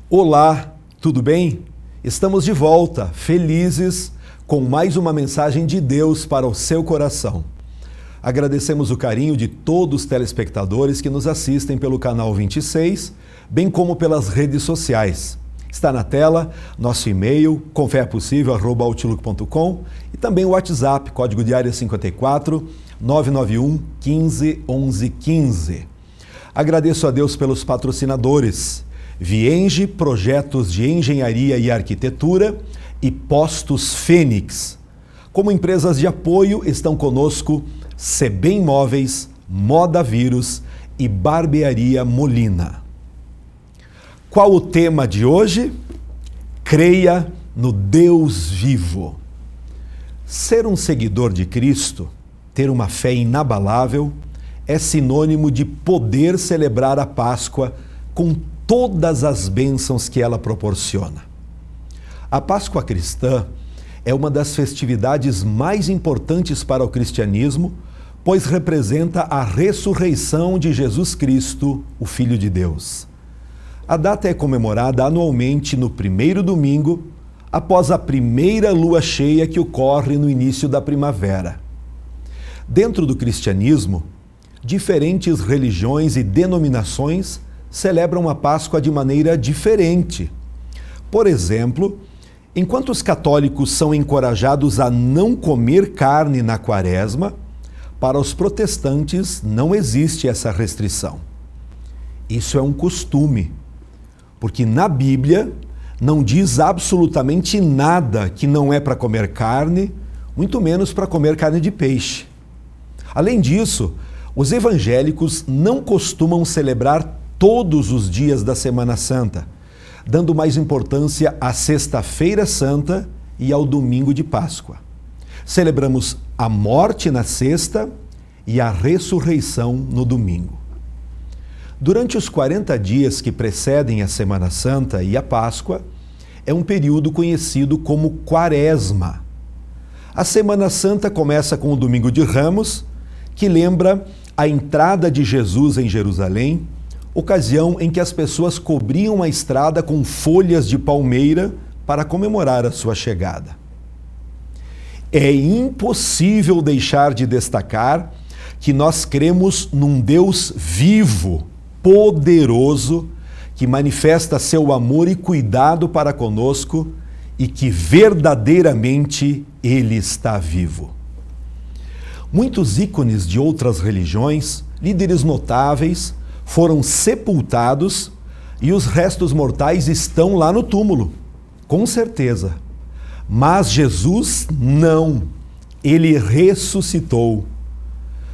Olá, tudo bem? Estamos de volta, felizes, com mais uma mensagem de Deus para o seu coração. Agradecemos o carinho de todos os telespectadores que nos assistem pelo canal 26, bem como pelas redes sociais. Está na tela nosso e-mail, confeapossível@outlook.com e também o WhatsApp, código de área 54 991 15 11 15. Agradeço a Deus pelos patrocinadores. Vienge, projetos de engenharia e arquitetura, e Postos Fênix. Como empresas de apoio estão conosco CB Imóveis, Moda Vírus e Barbearia Molina. Qual o tema de hoje? Creia no Deus vivo. Ser um seguidor de Cristo, ter uma fé inabalável, é sinônimo de poder celebrar a Páscoa com todas as bênçãos que ela proporciona. A Páscoa cristã é uma das festividades mais importantes para o cristianismo, pois representa a ressurreição de Jesus Cristo, o Filho de Deus. A data é comemorada anualmente no primeiro domingo, após a primeira lua cheia que ocorre no início da primavera. Dentro do cristianismo, diferentes religiões e denominações celebram a Páscoa de maneira diferente. Por exemplo, enquanto os católicos são encorajados a não comer carne na quaresma, para os protestantes não existe essa restrição. Isso é um costume, porque na Bíblia não diz absolutamente nada que não é para comer carne, muito menos para comer carne de peixe. Além disso, os evangélicos não costumam celebrar todos os dias da Semana Santa, dando mais importância à Sexta-feira Santa e ao Domingo de Páscoa. Celebramos a morte na sexta e a ressurreição no domingo. Durante os 40 dias que precedem a Semana Santa e a Páscoa, é um período conhecido como Quaresma. A Semana Santa começa com o Domingo de Ramos, que lembra a entrada de Jesus em Jerusalém, ocasião em que as pessoas cobriam a estrada com folhas de palmeira para comemorar a sua chegada. É impossível deixar de destacar que nós cremos num Deus vivo, poderoso, que manifesta seu amor e cuidado para conosco e que verdadeiramente Ele está vivo. Muitos ícones de outras religiões, líderes notáveis, foram sepultados e os restos mortais estão lá no túmulo, com certeza. Mas Jesus não, Ele ressuscitou.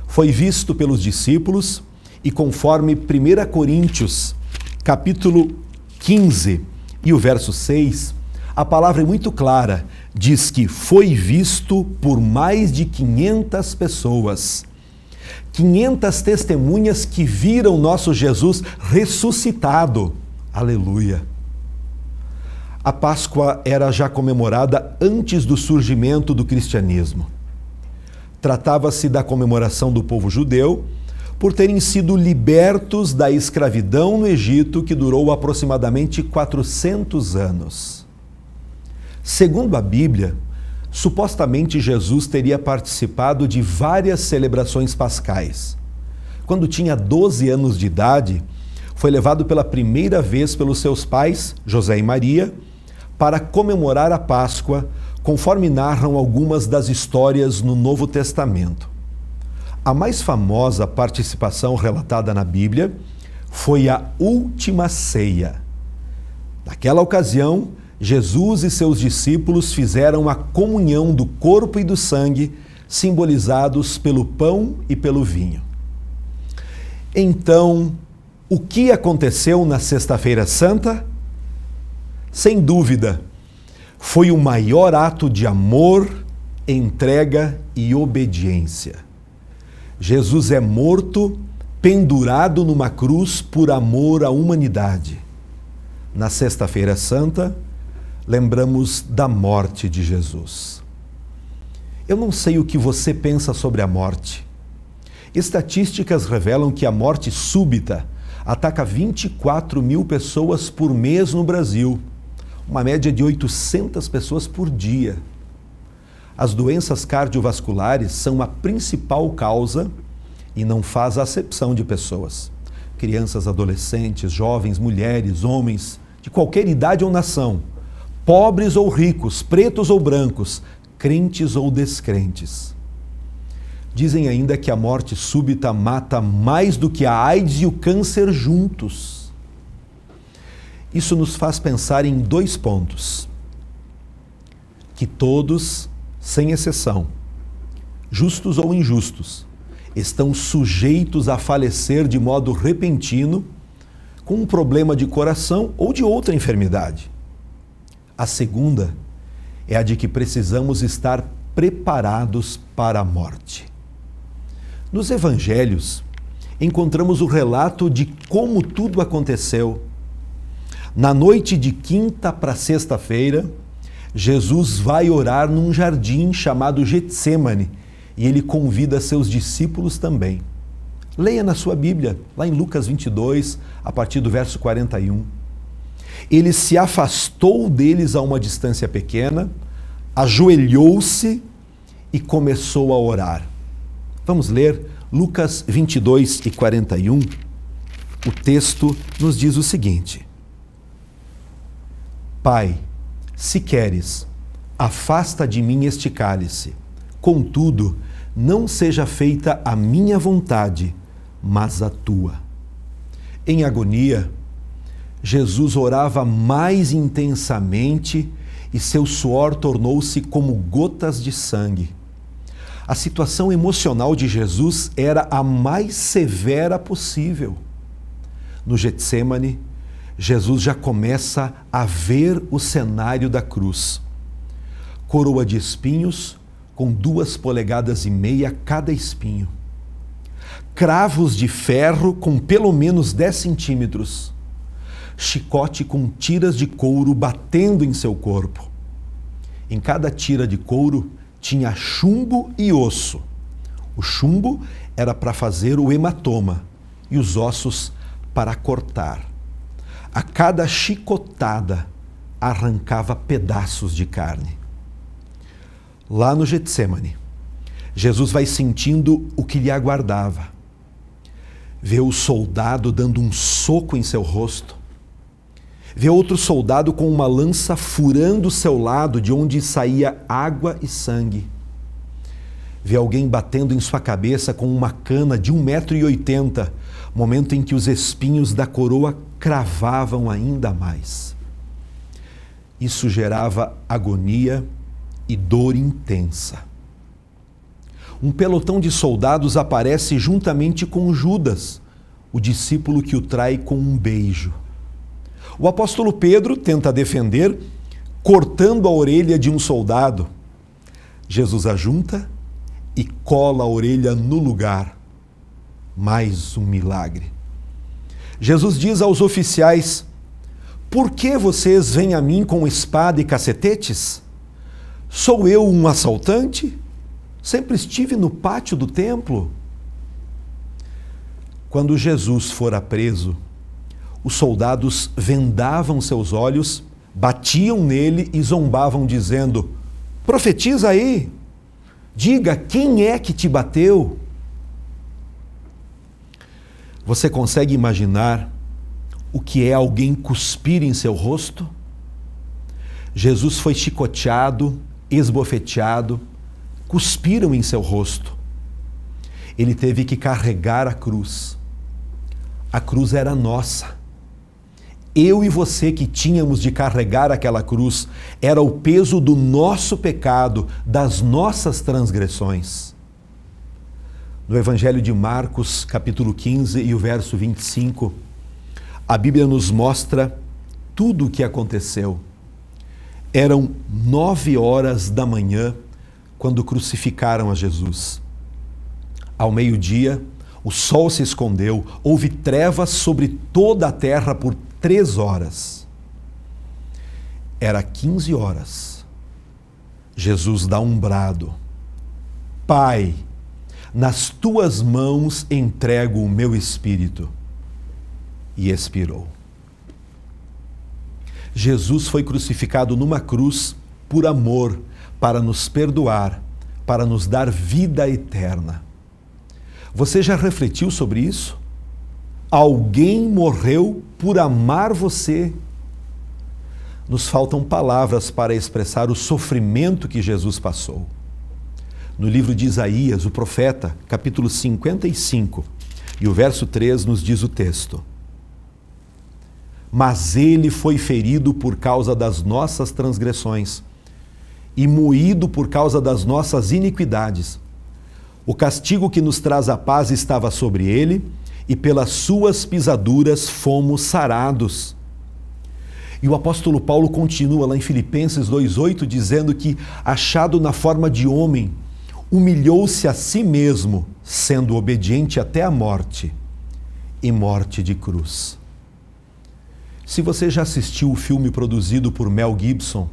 Foi visto pelos discípulos e conforme 1 Coríntios, capítulo 15 e o verso 6, a palavra é muito clara, diz que foi visto por mais de 500 pessoas. 500 testemunhas que viram nosso Jesus ressuscitado. Aleluia! A Páscoa era já comemorada antes do surgimento do cristianismo. Tratava-se da comemoração do povo judeu por terem sido libertos da escravidão no Egito, que durou aproximadamente 400 anos. Segundo a Bíblia, supostamente Jesus teria participado de várias celebrações pascais. Quando tinha 12 anos de idade, foi levado pela primeira vez pelos seus pais, José e Maria, para comemorar a Páscoa, conforme narram algumas das histórias no Novo Testamento. A mais famosa participação relatada na Bíblia foi a última ceia. Naquela ocasião, Jesus e seus discípulos fizeram a comunhão do corpo e do sangue, simbolizados pelo pão e pelo vinho. Então, o que aconteceu na Sexta-feira Santa? Sem dúvida, foi o maior ato de amor, entrega e obediência. Jesus é morto, pendurado numa cruz por amor à humanidade. Na Sexta-feira Santa, lembramos da morte de Jesus. Eu não sei o que você pensa sobre a morte. Estatísticas revelam que a morte súbita ataca 24 mil pessoas por mês no Brasil, uma média de 800 pessoas por dia. As doenças cardiovasculares são a principal causa e não faz acepção de pessoas. Crianças, adolescentes, jovens, mulheres, homens, de qualquer idade ou nação, pobres ou ricos, pretos ou brancos, crentes ou descrentes. Dizem ainda que a morte súbita mata mais do que a AIDS e o câncer juntos. Isso nos faz pensar em 2 pontos. Que todos, sem exceção, justos ou injustos, estão sujeitos a falecer de modo repentino com um problema de coração ou de outra enfermidade. A segunda é a de que precisamos estar preparados para a morte. Nos evangelhos, encontramos o relato de como tudo aconteceu. Na noite de quinta para sexta-feira, Jesus vai orar num jardim chamado Getsêmani e ele convida seus discípulos também. Leia na sua Bíblia, lá em Lucas 22, a partir do verso 41. Ele se afastou deles a uma distância pequena, ajoelhou-se e começou a orar. Vamos ler Lucas 22 e 41. O texto nos diz o seguinte: Pai, se queres, afasta de mim este cálice. Contudo, não seja feita a minha vontade, mas a tua. Em agonia, Jesus orava mais intensamente e seu suor tornou-se como gotas de sangue. A situação emocional de Jesus era a mais severa possível. No Getsêmani, Jesus já começa a ver o cenário da cruz. Coroa de espinhos com 2,5 polegadas cada espinho. Cravos de ferro com pelo menos 10 centímetros. Chicote com tiras de couro batendo em seu corpo. Em cada tira de couro tinha chumbo e osso. O chumbo era para fazer o hematoma e os ossos para cortar. A cada chicotada arrancava pedaços de carne. Lá no Getsêmani, Jesus vai sentindo o que lhe aguardava. Vê o soldado dando um soco em seu rosto. Vê outro soldado com uma lança furando o seu lado, de onde saía água e sangue. Vê alguém batendo em sua cabeça com uma cana de 1,80 m, momento em que os espinhos da coroa cravavam ainda mais. Isso gerava agonia e dor intensa. Um pelotão de soldados aparece juntamente com Judas, o discípulo que o trai com um beijo. O apóstolo Pedro tenta defender, cortando a orelha de um soldado. Jesus ajunta e cola a orelha no lugar. Mais um milagre. Jesus diz aos oficiais: por que vocês vêm a mim com espada e cacetetes? Sou eu um assaltante? Sempre estive no pátio do templo. Quando Jesus fora preso, os soldados vendavam seus olhos, batiam nele e zombavam, dizendo: profetiza aí, diga quem é que te bateu. Você consegue imaginar o que é alguém cuspir em seu rosto? Jesus foi chicoteado, esbofeteado, cuspiram em seu rosto. Ele teve que carregar a cruz. A cruz era nossa. Eu e você que tínhamos de carregar aquela cruz, era o peso do nosso pecado, das nossas transgressões. No Evangelho de Marcos, capítulo 15 e o verso 25, a Bíblia nos mostra tudo o que aconteceu. Eram 9h da manhã quando crucificaram a Jesus. Ao meio-dia, o sol se escondeu, houve trevas sobre toda a terra por 3 horas. Era 15 horas. Jesus dá um brado: Pai, nas tuas mãos entrego o meu espírito. e expirou. Jesus foi crucificado numa cruz por amor, para nos perdoar, para nos dar vida eterna. Você já refletiu sobre isso? Alguém morreu por amar você. Nos faltam palavras para expressar o sofrimento que Jesus passou. No livro de Isaías, o profeta, capítulo 55, e o verso 3 nos diz o texto: mas ele foi ferido por causa das nossas transgressões e moído por causa das nossas iniquidades. O castigo que nos traz a paz estava sobre ele, e pelas suas pisaduras fomos sarados. E o apóstolo Paulo continua lá em Filipenses 2,8, dizendo que, achado na forma de homem, humilhou-se a si mesmo, sendo obediente até a morte, e morte de cruz. Se você já assistiu o filme produzido por Mel Gibson,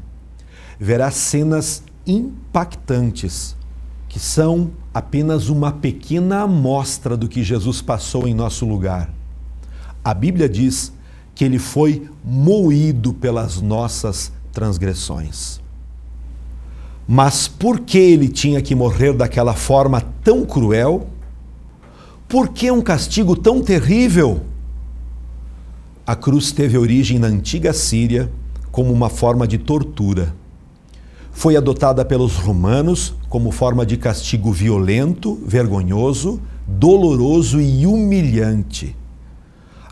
verá cenas impactantes, que são apenas uma pequena amostra do que Jesus passou em nosso lugar. A Bíblia diz que ele foi moído pelas nossas transgressões. Mas por que ele tinha que morrer daquela forma tão cruel? Por que um castigo tão terrível? A cruz teve origem na antiga Síria como uma forma de tortura. Foi adotada pelos romanos como forma de castigo violento, vergonhoso, doloroso e humilhante.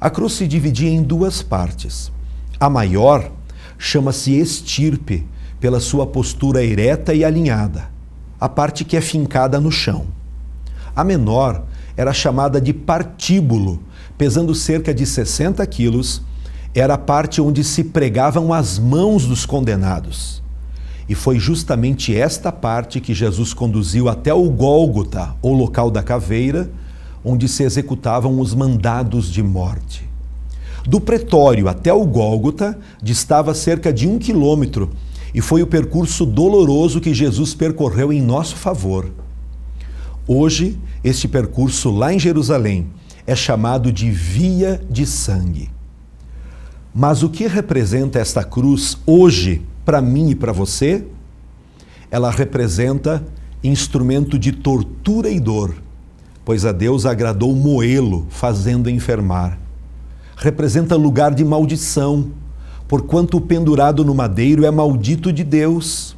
A cruz se dividia em duas partes. A maior chama-se estirpe, pela sua postura ereta e alinhada, a parte que é fincada no chão. A menor era chamada de partíbulo, pesando cerca de 60 quilos, era a parte onde se pregavam as mãos dos condenados. E foi justamente esta parte que Jesus conduziu até o Gólgota, ou local da caveira, onde se executavam os mandados de morte. Do pretório até o Gólgota distava cerca de 1 quilômetro, e foi o percurso doloroso que Jesus percorreu em nosso favor. Hoje, este percurso lá em Jerusalém é chamado de Via de Sangue. Mas o que representa esta cruz hoje, para mim e para você? Ela representa instrumento de tortura e dor, pois a Deus agradou moê-lo, fazendo enfermar. Representa lugar de maldição, porquanto o pendurado no madeiro é maldito de Deus.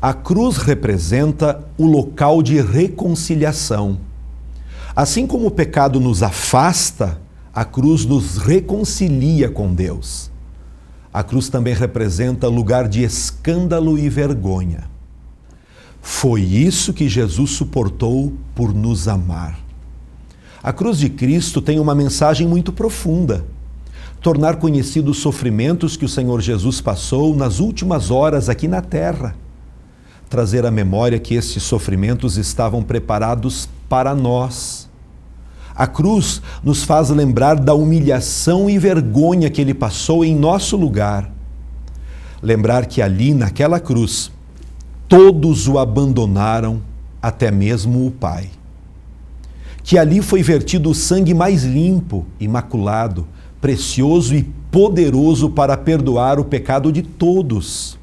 A cruz representa o local de reconciliação. Assim como o pecado nos afasta, a cruz nos reconcilia com Deus. A cruz também representa lugar de escândalo e vergonha. Foi isso que Jesus suportou por nos amar. A cruz de Cristo tem uma mensagem muito profunda: tornar conhecidos os sofrimentos que o Senhor Jesus passou nas últimas horas aqui na terra. Trazer à memória que estes sofrimentos estavam preparados para nós. A cruz nos faz lembrar da humilhação e vergonha que ele passou em nosso lugar. Lembrar que ali, naquela cruz, todos o abandonaram, até mesmo o Pai. Que ali foi vertido o sangue mais limpo, imaculado, precioso e poderoso para perdoar o pecado de todos.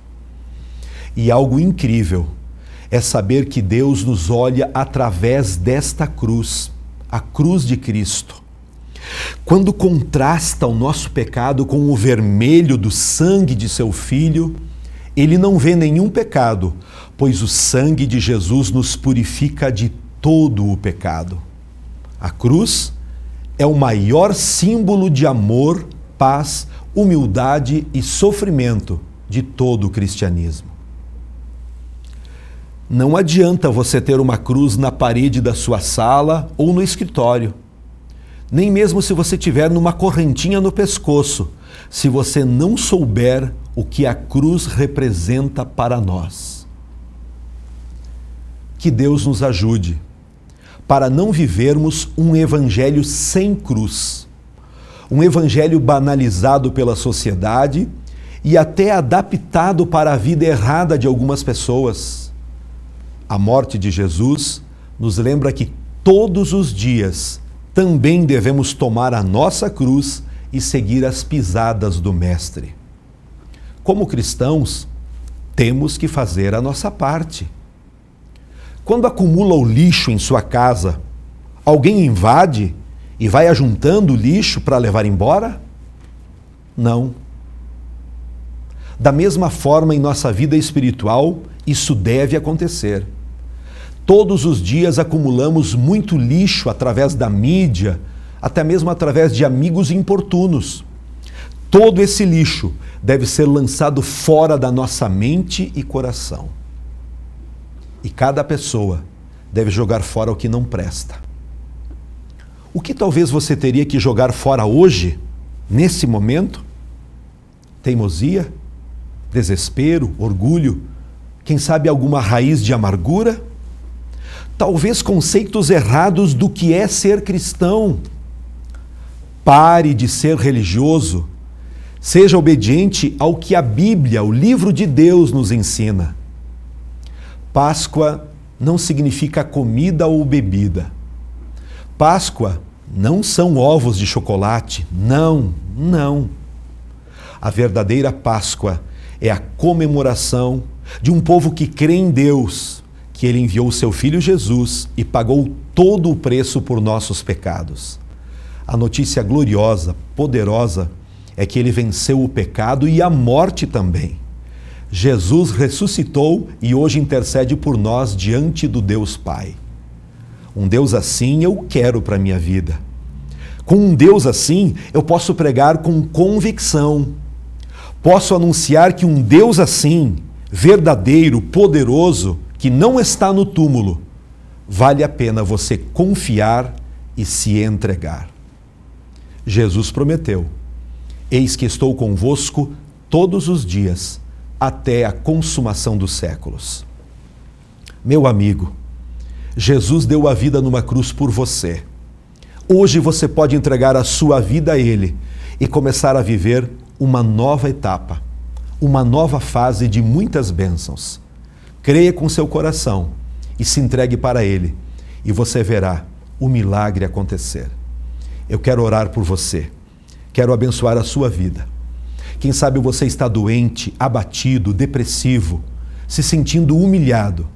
E algo incrível é saber que Deus nos olha através desta cruz, a cruz de Cristo. Quando contrasta o nosso pecado com o vermelho do sangue de seu Filho, ele não vê nenhum pecado, pois o sangue de Jesus nos purifica de todo o pecado. A cruz é o maior símbolo de amor, paz, humildade e sofrimento de todo o cristianismo. Não adianta você ter uma cruz na parede da sua sala ou no escritório, nem mesmo se você tiver numa correntinha no pescoço, se você não souber o que a cruz representa para nós. Que Deus nos ajude para não vivermos um evangelho sem cruz, um evangelho banalizado pela sociedade e até adaptado para a vida errada de algumas pessoas. A morte de Jesus nos lembra que todos os dias também devemos tomar a nossa cruz e seguir as pisadas do Mestre. Como cristãos, temos que fazer a nossa parte. Quando acumula o lixo em sua casa, alguém invade e vai ajuntando o lixo para levar embora? Não. Da mesma forma, em nossa vida espiritual, isso deve acontecer. Todos os dias acumulamos muito lixo através da mídia, até mesmo através de amigos importunos. Todo esse lixo deve ser lançado fora da nossa mente e coração. E cada pessoa deve jogar fora o que não presta. O que talvez você teria que jogar fora hoje, nesse momento? Teimosia, desespero, orgulho, quem sabe alguma raiz de amargura? Talvez conceitos errados do que é ser cristão. Pare de ser religioso. Seja obediente ao que a Bíblia, o livro de Deus, nos ensina. Páscoa não significa comida ou bebida. Páscoa não são ovos de chocolate. Não, não. A verdadeira Páscoa é a comemoração de um povo que crê em Deus, que Ele enviou o seu Filho Jesus e pagou todo o preço por nossos pecados. A notícia gloriosa, poderosa, é que Ele venceu o pecado e a morte também. Jesus ressuscitou e hoje intercede por nós diante do Deus Pai. Um Deus assim eu quero para a minha vida. Com um Deus assim, eu posso pregar com convicção. Posso anunciar que um Deus assim, verdadeiro, poderoso, que não está no túmulo, vale a pena você confiar e se entregar. Jesus prometeu: eis que estou convosco todos os dias, até a consumação dos séculos. Meu amigo, Jesus deu a vida numa cruz por você. Hoje você pode entregar a sua vida a Ele e começar a viver uma nova etapa, uma nova fase de muitas bênçãos. Creia com seu coração e se entregue para Ele, e você verá o milagre acontecer. Eu quero orar por você, quero abençoar a sua vida. Quem sabe você está doente, abatido, depressivo, se sentindo humilhado.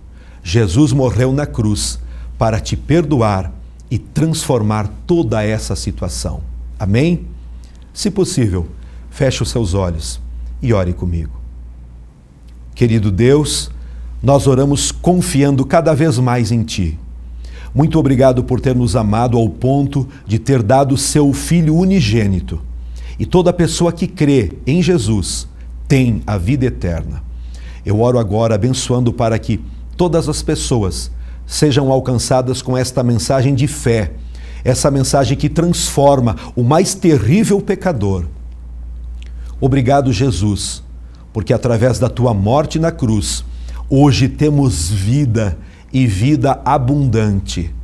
Jesus morreu na cruz para te perdoar e transformar toda essa situação. Amém? Se possível, feche os seus olhos e ore comigo. Querido Deus, nós oramos confiando cada vez mais em Ti. Muito obrigado por ter nos amado ao ponto de ter dado seu Filho unigênito. E toda pessoa que crê em Jesus tem a vida eterna. Eu oro agora abençoando para que todas as pessoas sejam alcançadas com esta mensagem de fé, essa mensagem que transforma o mais terrível pecador. Obrigado, Jesus, porque através da Tua morte na cruz, hoje temos vida e vida abundante.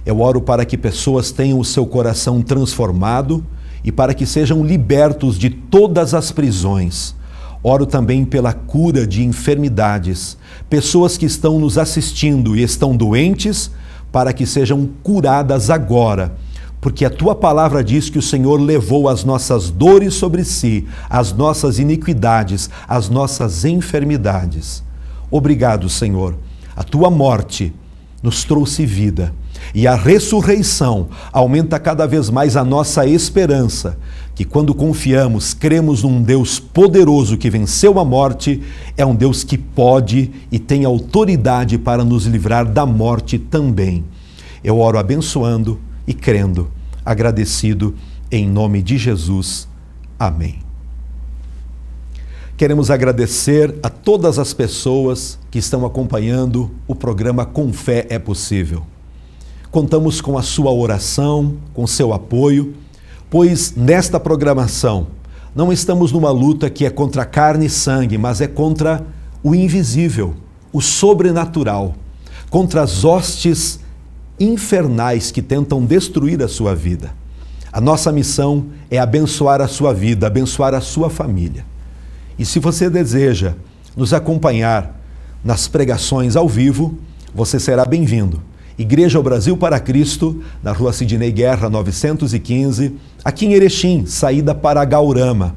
Eu oro para que pessoas tenham o seu coração transformado e para que sejam libertos de todas as prisões. Oro também pela cura de enfermidades. Pessoas que estão nos assistindo e estão doentes, para que sejam curadas agora. Porque a Tua palavra diz que o Senhor levou as nossas dores sobre si, as nossas iniquidades, as nossas enfermidades. Obrigado, Senhor. A Tua morte nos trouxe vida e a ressurreição aumenta cada vez mais a nossa esperança, que quando confiamos, cremos num Deus poderoso que venceu a morte, é um Deus que pode e tem autoridade para nos livrar da morte também. Eu oro abençoando e crendo, agradecido em nome de Jesus. Amém. Queremos agradecer a todas as pessoas que estão acompanhando o programa Com Fé é Possível. Contamos com a sua oração, com seu apoio, pois nesta programação não estamos numa luta que é contra carne e sangue, mas é contra o invisível, o sobrenatural, contra as hostes infernais que tentam destruir a sua vida. A nossa missão é abençoar a sua vida, abençoar a sua família. E se você deseja nos acompanhar nas pregações ao vivo, você será bem-vindo. Igreja ao Brasil para Cristo, na Rua Sidney Guerra 915, aqui em Erechim, saída para Gaurama.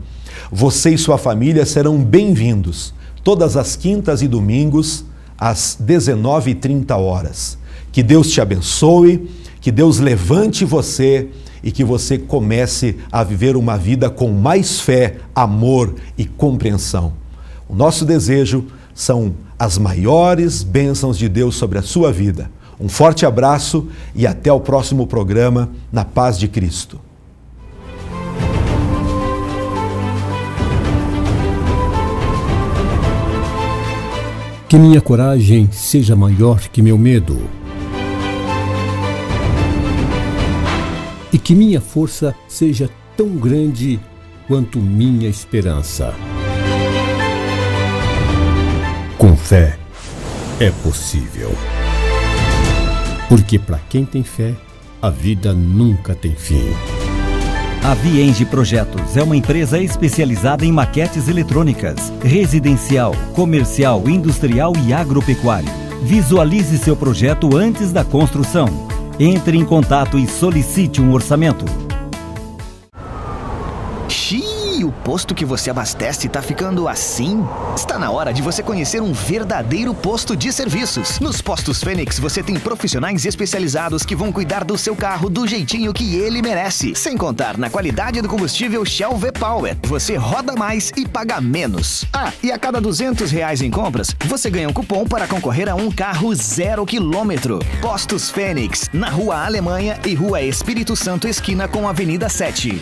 Você e sua família serão bem-vindos, todas as quintas e domingos, às 19h30. Que Deus te abençoe, que Deus levante você e que você comece a viver uma vida com mais fé, amor e compreensão. O nosso desejo são as maiores bênçãos de Deus sobre a sua vida. Um forte abraço e até o próximo programa, na paz de Cristo. Que minha coragem seja maior que meu medo. E que minha força seja tão grande quanto minha esperança. Com fé é possível. Porque para quem tem fé, a vida nunca tem fim. A Vienge Projetos é uma empresa especializada em maquetes eletrônicas, residencial, comercial, industrial e agropecuário. Visualize seu projeto antes da construção. Entre em contato e solicite um orçamento. O posto que você abastece tá ficando assim? Está na hora de você conhecer um verdadeiro posto de serviços. Nos Postos Fênix você tem profissionais especializados que vão cuidar do seu carro do jeitinho que ele merece. Sem contar na qualidade do combustível Shell V-Power. Você roda mais e paga menos. E a cada R$200 em compras, você ganha um cupom para concorrer a um carro 0 km. Postos Fênix, na Rua Alemanha e Rua Espírito Santo, esquina com a Avenida 7.